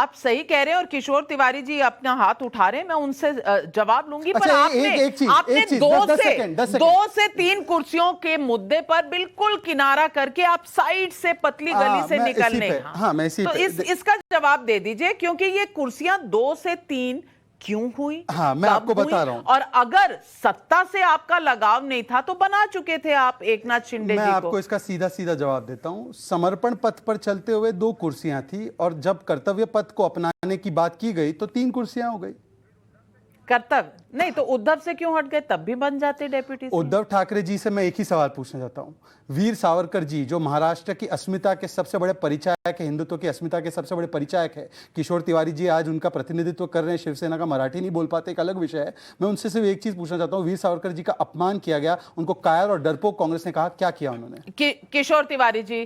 आप सही कह रहे हैं और किशोर तिवारी जी अपना हाथ उठा रहे हैं, मैं उनसे जवाब लूंगी। पर आपने दो से तीन कुर्सियों के मुद्दे पर बिल्कुल किनारा करके आप साइड से पतली गली से निकलने, तो इसका जवाब दे दीजिए, क्योंकि ये कुर्सियां 2 से 3 क्यों हुई? हाँ, मैं आपको बता रहा हूं। और अगर सत्ता से आपका लगाव नहीं था तो बना चुके थे आप एकनाथ शिंदे जी को। मैं आपको इसका सीधा सीधा जवाब देता हूं। समर्पण पथ पर चलते हुए 2 कुर्सियां थी, और जब कर्तव्य पथ को अपनाने की बात की गई तो 3 कुर्सियां हो गई। कर्तव्य नहीं तो उद्धव से क्यों हट गए? तब भी बन जाते डेप्यूटी। उद्धव ठाकरे जी से मैं एक ही सवाल पूछना चाहता हूं। वीर सावरकर जी जो महाराष्ट्र की अस्मिता के सबसे बड़े परिचायक है, हिंदुत्व की अस्मिता के सबसे बड़े परिचायक है, किशोर तिवारी जी आज उनका प्रतिनिधित्व कर रहे हैं शिवसेना का, मराठी नहीं बोल पाते, एक अलग विषय है। मैं उनसे सिर्फ एक चीज पूछना चाहता हूं, वीर सावरकर जी का अपमान किया गया, उनको कायर और डरपोक कांग्रेस ने कहा, क्या किया उन्होंने? किशोर तिवारी जी,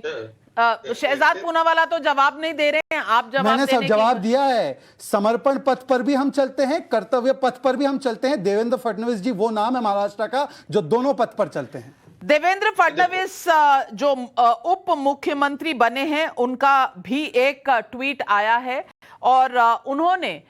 शहजाद पूनावाला तो जवाब नहीं दे रहे हैं, आप जवाब। मैंने सब जवाब दिया है। समर्पण पथ पर भी हम चलते हैं, कर्तव्य पथ पर भी हम चलते हैं। देवेंद्र फडणवीस जी वो नाम है महाराष्ट्र का जो दोनों पथ पर चलते हैं। देवेंद्र फडणवीस जो उप मुख्यमंत्री बने हैं, उनका भी एक ट्वीट आया है और उन्होंने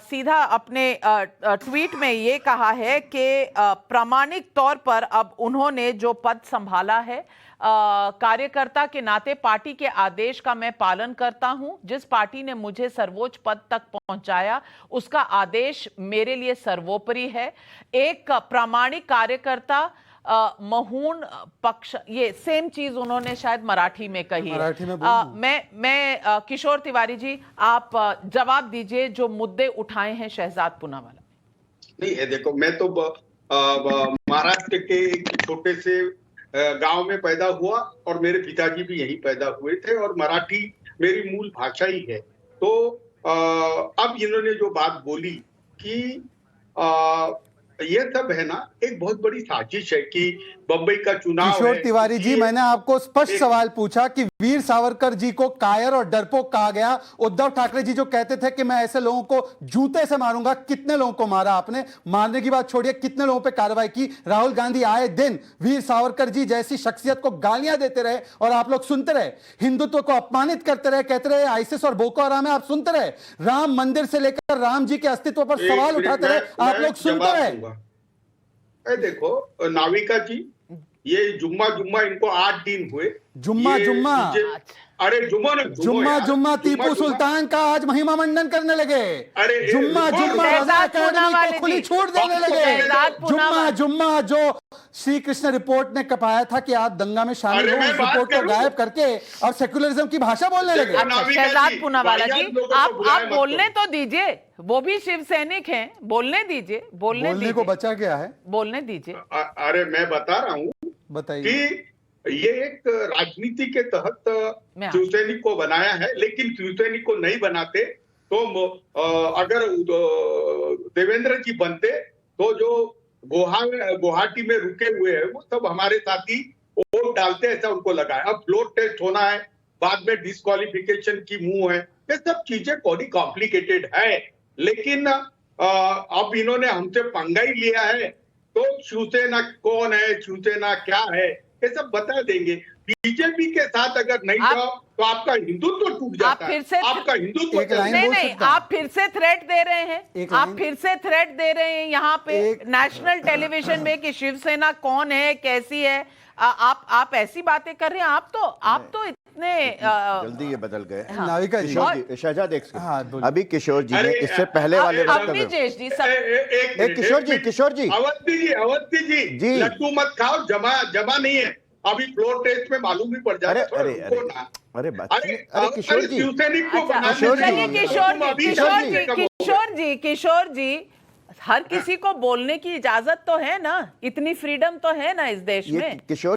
सीधा अपने ट्वीट में ये कहा है कि प्रामाणिक तौर पर अब उन्होंने जो पद संभाला है, कार्यकर्ता के नाते पार्टी के आदेश का मैं पालन करता हूं। जिस पार्टी ने मुझे सर्वोच्च पद तक पहुंचाया उसका आदेश मेरे लिए सर्वोपरि है। एक प्रामाणिक कार्यकर्ता, महून पक्ष, ये सेम चीज उन्होंने शायद मराठी में कही है। मैं किशोर तिवारी जी, आप जवाब दीजिए जो मुद्दे उठाए हैं शहजाद पूनावाला। नहीं है, देखो मैं तो महाराष्ट्र के एक छोटे से गांव में पैदा हुआ और मेरे पिताजी भी यहीं पैदा हुए थे और मराठी मेरी मूल भाषा ही है। तो अब इन्होंने जो बात बोली कि ये सब है ना, एक बहुत बड़ी साजिश है कि बंबई का चुनाव। किशोर तिवारी जी, मैंने आपको स्पष्ट सवाल पूछा कि वीर सावरकर जी को कायर और डरपोक कहा गया। उद्धव ठाकरे जी जो कहते थे कि मैं ऐसे लोगों को जूते से मारूंगा, कितने लोगों को मारा आपने? मारने की बात छोड़िए, कितने लोगों पे कार्रवाई की? राहुल गांधी आए दिन वीर सावरकर जी जैसी शख्सियत को गालियां देते रहे और आप लोग सुनते रहे। हिंदुत्व को अपमानित करते रहे, कहते रहे आईसिस और बोको हराम है, आप सुनते रहे। राम मंदिर से लेकर राम जी के अस्तित्व पर सवाल उठाते रहे, आप लोग सुनते रहे। देखो नाविका जी, ये जुम्मा इनको 8 दिन हुए। जुम्मा अरे जुम्मा टीपू सुल्तान का आज महिमा मंडन करने लगे। अरे जुम्मा को खुली छूट देने लगे। जुम्मा जो श्री कृष्ण रिपोर्ट ने कपाया था कि आप दंगा में शामिल हो, उस रिपोर्ट को गायब करके और सेकुलरिज्म की भाषा बोलने लगे। शहजाद पूनावाला जी, आप बोलने तो दीजिए, वो भी शिव सैनिक हैं, बोलने दीजिए। बोलने को बचा गया है, बोलने दीजिए। अरे मैं बता रहा हूँ, बताइए कि ये एक राजनीति के तहत शिवसैनिक को बनाया है, लेकिन शिवसैनिक को नहीं बनाते तो अगर देवेंद्र जी बनते तो जो गुवाहाटी में रुके हुए हैं वो सब हमारे साथी वोट डालते, ऐसा उनको लगा है। अब फ्लोर टेस्ट होना है, बाद में डिस्क्वालिफिकेशन की मुंह है, ये सब चीजें बड़ी कॉम्प्लिकेटेड है। लेकिन अब इन्होंने हमसे पंगा ही लिया है, तो शिवसेना कौन है, शिवसेना क्या है, ये सब बता देंगे। बीजेपी के साथ अगर नहीं जाओ तो आपका हिंदुत्व टूट जाता है। आपका हिंदुत्व नहीं, आप फिर से थ्रेट दे रहे हैं। आप फिर से थ्रेट दे रहे हैं यहाँ पे नेशनल टेलीविजन में कि शिवसेना कौन है, कैसी है। आप ऐसी बातें कर रहे हैं। आप तो इतने जल्दी ये बदल गए। नाविका जी, शहजाद अभी किशोर जी ने इससे पहले वाले किशोर जी अवस्थी जी लड्डू मत खाओ, जमा नहीं है। अभी फ्लोर टेस्ट में मालूम भी पड़ जाए। किशोर जी, हर किसी को बोलने की इजाजत तो है ना, इतनी फ्रीडम तो है ना इस देश में। किशोर